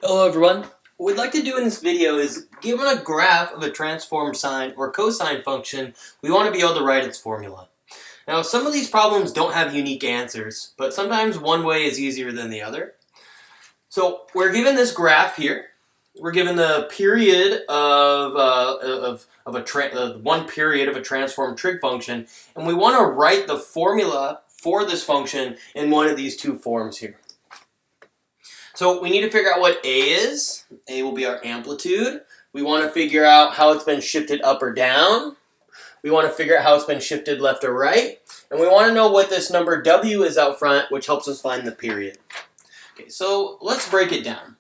Hello everyone. What we'd like to do in this video is, given a graph of a transformed sine or cosine function, we want to be able to write its formula. Now some of these problems don't have unique answers, but sometimes one way is easier than the other. So we're given this graph here. We're given the period of one period of a transformed trig function, and we want to write the formula for this function in one of these two forms here. So we need to figure out what A is. A will be our amplitude. We want to figure out how it's been shifted up or down. We want to figure out how it's been shifted left or right. And we want to know what this number W is out front, which helps us find the period. Okay, so let's break it down.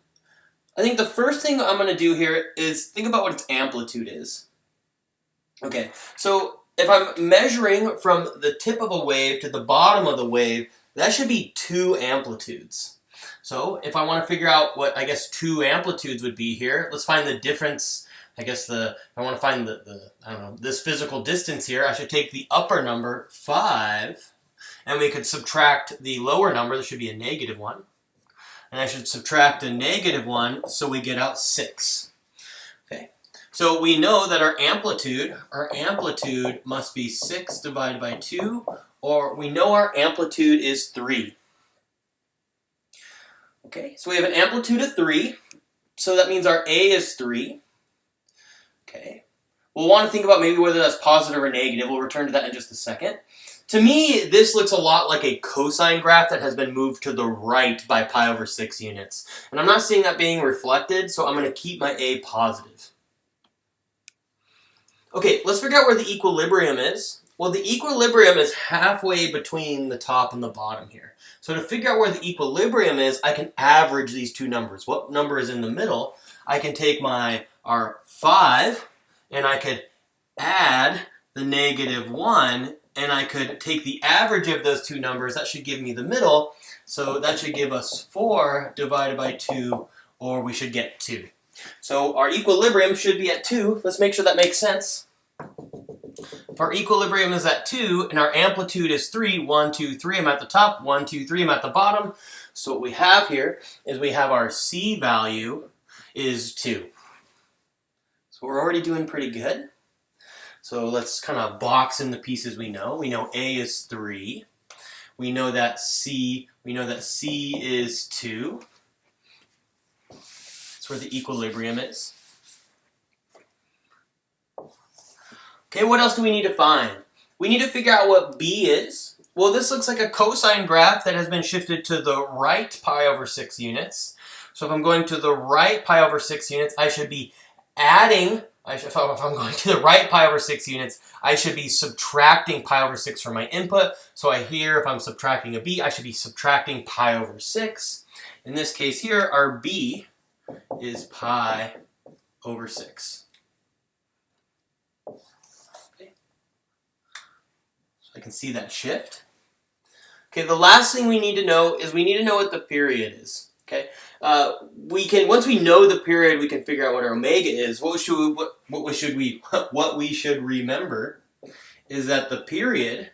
I think the first thing I'm going to do here is think about what its amplitude is. Okay, so if I'm measuring from the tip of a wave to the bottom of the wave, that should be two amplitudes. So if I want to figure out what, I guess, two amplitudes would be here, let's find the difference. I guess if I want to find this physical distance here, I should take the upper number, 5, and we could subtract the lower number, there should be a -1. And I should subtract a -1, so we get out 6. Okay, so we know that our amplitude must be 6 divided by 2, or we know our amplitude is 3. Okay, so we have an amplitude of 3, so that means our A is 3. Okay, we'll want to think about maybe whether that's positive or negative. We'll return to that in just a second. To me, this looks a lot like a cosine graph that has been moved to the right by pi/6 units. And I'm not seeing that being reflected, so I'm going to keep my A positive. Okay, let's figure out where the equilibrium is. Well, the equilibrium is halfway between the top and the bottom here. So to figure out where the equilibrium is, I can average these two numbers. What number is in the middle? I can take our 5, and I could add the -1, and I could take the average of those two numbers. That should give me the middle. So that should give us 4 divided by 2, or we should get 2. So our equilibrium should be at 2. Let's make sure that makes sense. If our equilibrium is at 2 and our amplitude is 3, 1, 2, 3, I'm at the top, 1, 2, 3, I'm at the bottom. So what we have here is we have our C value is 2. So we're already doing pretty good. So let's kind of box in the pieces we know. We know A is 3. We know that C is 2. That's where the equilibrium is. Okay, what else do we need to find? We need to figure out what B is. Well, this looks like a cosine graph that has been shifted to the right pi/6 units. So if I'm going to the right pi/6 units, I should be adding, if I'm going to the right pi/6 units, I should be subtracting pi/6 from my input. So if I'm subtracting a B, I should be subtracting pi/6. In this case here, our B is pi/6. I can see that shift. Okay, the last thing we need to know is we need to know what the period is. Okay, once we know the period, we can figure out what our omega is. What we should remember is that the period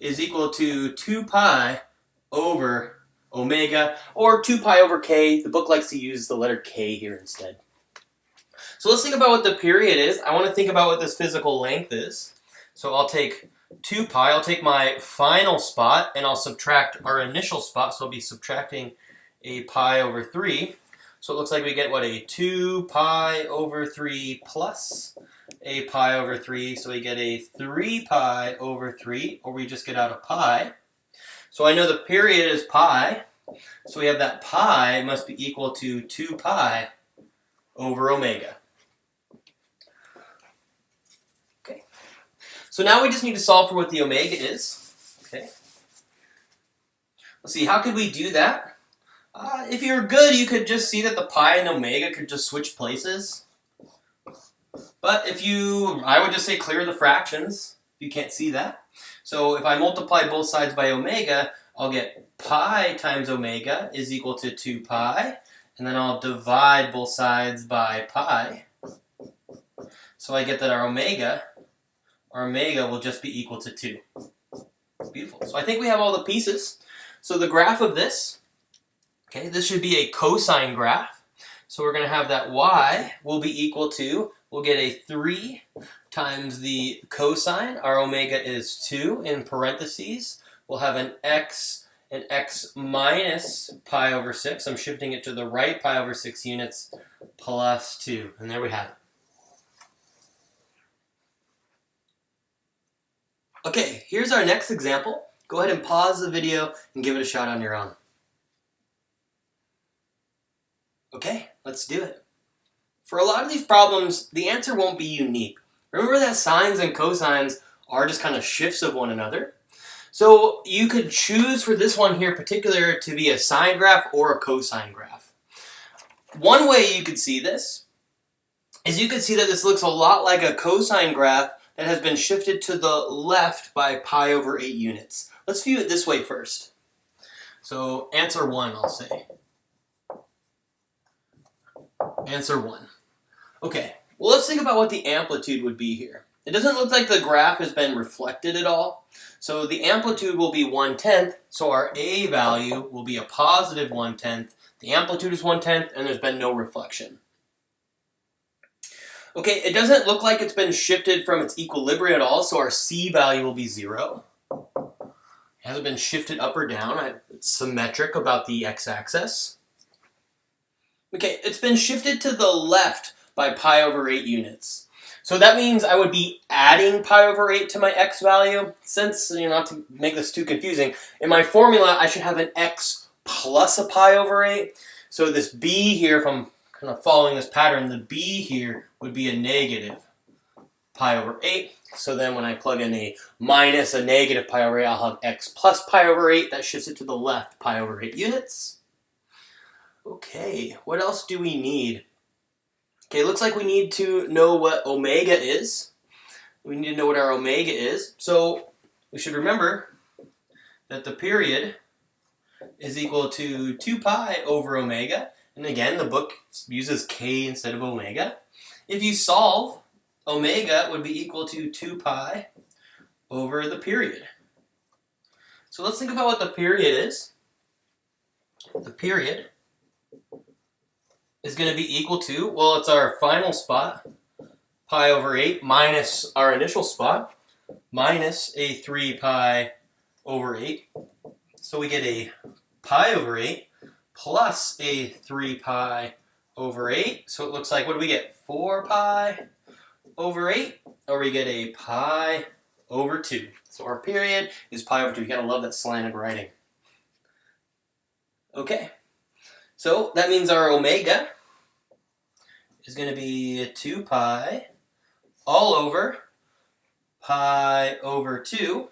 is equal to 2 pi over omega, or 2 pi over k. The book likes to use the letter k here instead. So let's think about what the period is. I want to think about what this physical length is. So I'll take 2 pi, I'll take my final spot, and I'll subtract our initial spot, so I'll be subtracting a pi/3. So it looks like we get, what, a 2 pi/3 plus a pi/3, so we get a 3 pi/3, or we just get out a pi. So I know the period is pi, so we have that pi must be equal to 2 pi over omega. So now we just need to solve for what the omega is. Okay. Let's see, how could we do that? If you're good, you could just see that the pi and omega could just switch places. But I would just say clear the fractions, if you can't see that. So if I multiply both sides by omega, I'll get pi times omega is equal to 2 pi. And then I'll divide both sides by pi. So I get that our omega will just be equal to 2. Beautiful. So I think we have all the pieces. So the graph of this Okay, this should be a cosine graph. So we're going to have that y will be equal to, we'll get a 3 times the cosine. Our omega is 2 in parentheses. We'll have an x minus pi over 6. I'm shifting it to the right, pi over 6 units plus 2. And there we have it. Okay, here's our next example. Go ahead and pause the video and give it a shot on your own. Okay, let's do it. For a lot of these problems, the answer won't be unique. Remember that sines and cosines are just kind of shifts of one another. So you could choose for this one here particular to be a sine graph or a cosine graph. One way you could see this is you could see that this looks a lot like a cosine graph that has been shifted to the left by pi over 8 units. Let's view it this way first. So answer 1, I'll say. Answer 1. Okay, well let's think about what the amplitude would be here. It doesn't look like the graph has been reflected at all. So the amplitude will be 1/10, so our A value will be a positive 1/10. The amplitude is 1/10 and there's been no reflection. Okay, it doesn't look like it's been shifted from its equilibrium at all, so our C value will be 0. It hasn't been shifted up or down. It's symmetric about the x-axis. Okay, it's been shifted to the left by pi over 8 units. So that means I would be adding pi over 8 to my x value. Since, not to make this too confusing, in my formula I should have an x plus a pi over 8. So this b here, if I'm kind of following this pattern, the b here would be a negative pi over 8. So then when I plug in a minus a negative pi over 8, I'll have x plus pi over 8. That shifts it to the left, pi over 8 units. Okay, what else do we need? Okay, looks like we need to know what omega is. We need to know what our omega is. So we should remember that the period is equal to 2 pi over omega. And again, the book uses k instead of omega. If you solve, omega would be equal to 2 pi over the period. So let's think about what the period is. The period is going to be equal to, well, it's our final spot, pi over 8, minus our initial spot, minus a 3 pi over 8. So we get a pi over 8 plus a 3 pi over 8. So it looks like, what do we get? 4 pi over 8, or we get a pi over 2. So our period is pi over 2. You gotta love that slanted writing. Okay, so that means our omega is going to be 2 pi all over pi over 2.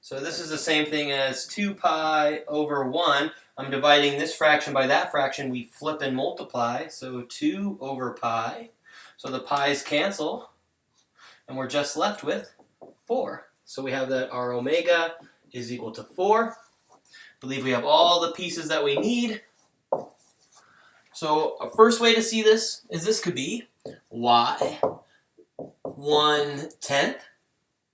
So this is the same thing as 2 pi over 1. I'm dividing this fraction by that fraction. We flip and multiply, so 2 over pi. So the pi's cancel, and we're just left with 4. So we have that our omega is equal to 4. I believe we have all the pieces that we need. So a first way to see this is this could be y 1/10.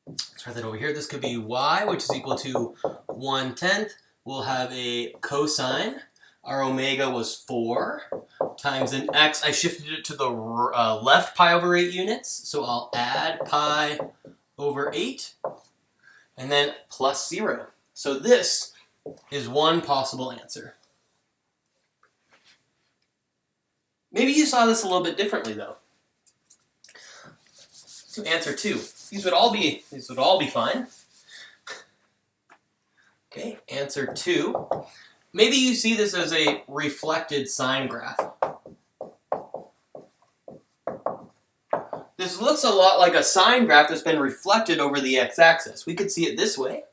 Let's write that over here. This could be y, which is equal to 1/10. We'll have a cosine. Our omega was 4 times an x. I shifted it to the left, pi over 8 units. So I'll add pi over 8 and then plus 0. So this is one possible answer. Maybe you saw this a little bit differently, though. So answer 2. These would all be fine. Okay, answer 2. Maybe you see this as a reflected sine graph. This looks a lot like a sine graph that's been reflected over the x-axis. We could see it this way.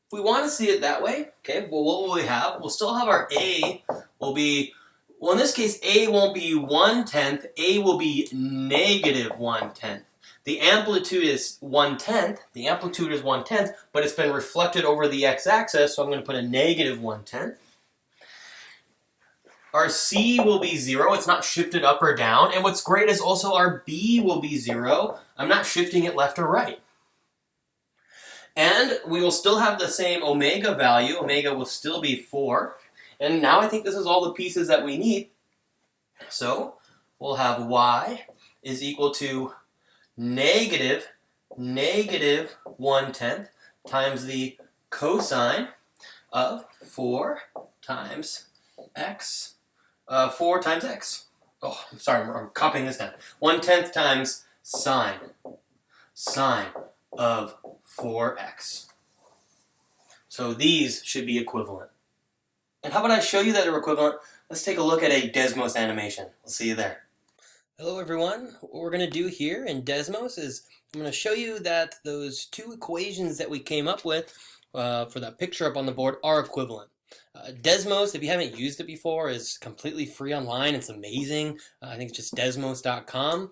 If we want to see it that way, okay, well, what will we have? We'll still have our A will be, well, in this case, A won't be 1/10. A will be negative 1/10. The amplitude is 1/10. The amplitude is 1/10, but it's been reflected over the x-axis, so I'm going to put a negative 1/10. Our C will be 0. It's not shifted up or down. And what's great is also our B will be 0. I'm not shifting it left or right. And we will still have the same omega value. Omega will still be 4. And now I think this is all the pieces that we need. So we'll have y is equal to negative 1/10 times the cosine of 4 times x. 4 times x. Oh, I'm sorry, I'm copying this down. 1/10 times sine of 4x. So these should be equivalent. And how about I show you that they're equivalent? Let's take a look at a Desmos animation. We'll see you there. Hello everyone. What we're going to do here in Desmos is I'm going to show you that those two equations that we came up with for that picture up on the board are equivalent. Desmos, if you haven't used it before, is completely free online. It's amazing. I think it's just desmos.com.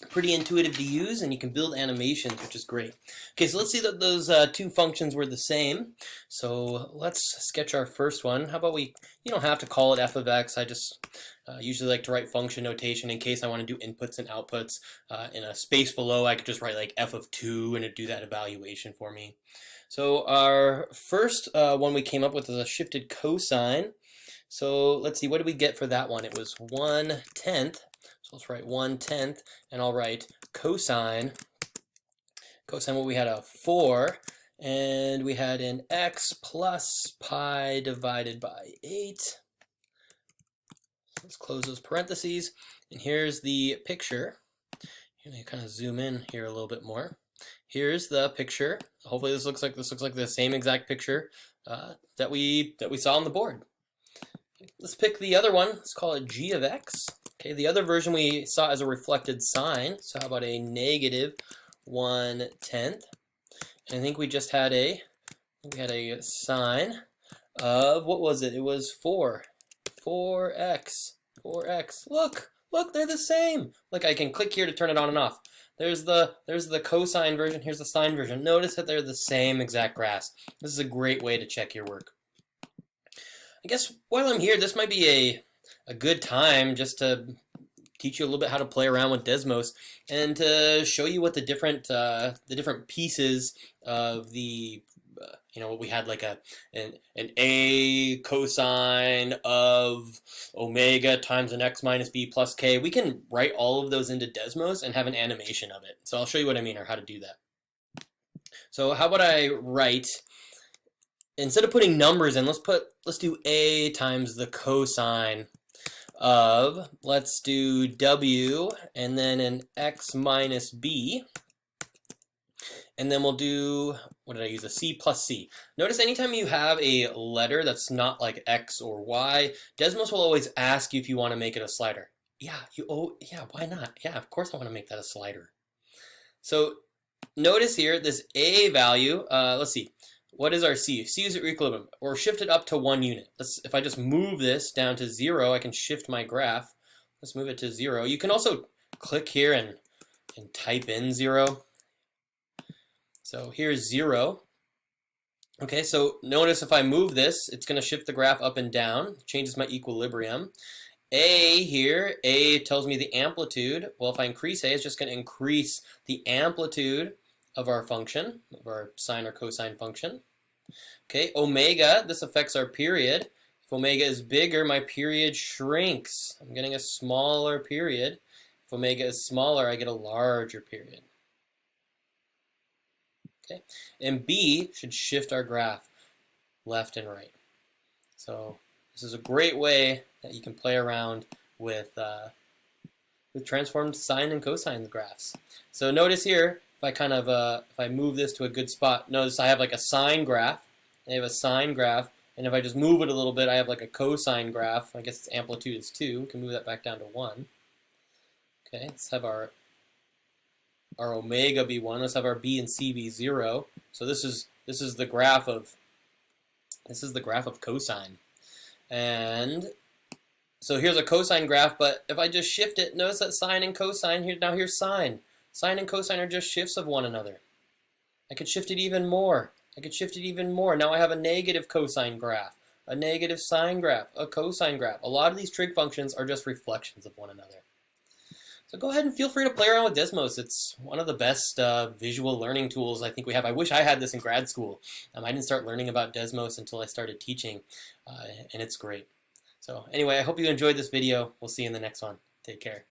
Pretty intuitive to use, and you can build animations, which is great. Okay, so let's see that those two functions were the same. So let's sketch our first one. How about you don't have to call it f of x. I just usually like to write function notation in case I want to do inputs and outputs. In a space below, I could just write like f of 2 and it'd do that evaluation for me. So our first one we came up with is a shifted cosine. So let's see, what did we get for that one? It was 1/10. So let's write 1/10, and I'll write cosine. Cosine, what we had a 4, and we had an x plus pi divided by 8. Let's close those parentheses, and here's the picture. I'm going to kind of zoom in here a little bit more. Here's the picture. Hopefully this looks like the same exact picture that we saw on the board. Let's pick the other one. Let's call it g of x. Okay, the other version we saw as a reflected sign. So how about a negative 1/10? And I think we just had a sine of, what was it? It was 4x. Look, they're the same. Look, I can click here to turn it on and off. There's the cosine version. Here's the sine version. Notice that they're the same exact graphs. This is a great way to check your work. I guess while I'm here, this might be a good time just to teach you a little bit how to play around with Desmos and to show you what the different pieces of the what we had, like an a cosine of omega times an x minus b plus k. We can write all of those into Desmos and have an animation of it. So I'll show you what I mean, or how to do that. So how about I write, instead of putting numbers in, let's do a times the cosine of, let's do w, and then an x minus b, and then we'll do, what did I use, a c plus c. Notice anytime you have a letter that's not like x or y, Desmos will always ask you if you want to make it a slider. Yeah, why not? Yeah, of course I want to make that a slider. So notice here, this a value, let's see. What is our c? C is at equilibrium. We're shifted up to 1 unit. If I just move this down to 0, I can shift my graph. Let's move it to 0. You can also click here and type in 0. So here's 0. Okay, so notice if I move this, it's going to shift the graph up and down. It changes my equilibrium. A here, A tells me the amplitude. Well, if I increase A, it's just going to increase the amplitude of our function, of our sine or cosine function. Okay, omega, this affects our period. If omega is bigger, my period shrinks. I'm getting a smaller period. If omega is smaller, I get a larger period. Okay, and B should shift our graph left and right. So this is a great way that you can play around with transformed sine and cosine graphs. So notice here, if I move this to a good spot, notice I have like a sine graph. I have a sine graph, and if I just move it a little bit, I have like a cosine graph. I guess its amplitude is 2. We can move that back down to 1. Okay, let's have our omega be 1. Let's have our b and c be 0. So this is the graph of cosine. And so here's a cosine graph, but if I just shift it, notice that sine and cosine here. Now here's sine. Sine and cosine are just shifts of one another. I could shift it even more. Now I have a negative cosine graph, a negative sine graph, a cosine graph. A lot of these trig functions are just reflections of one another. So go ahead and feel free to play around with Desmos. It's one of the best visual learning tools I think we have. I wish I had this in grad school. I didn't start learning about Desmos until I started teaching, and it's great. So anyway, I hope you enjoyed this video. We'll see you in the next one. Take care.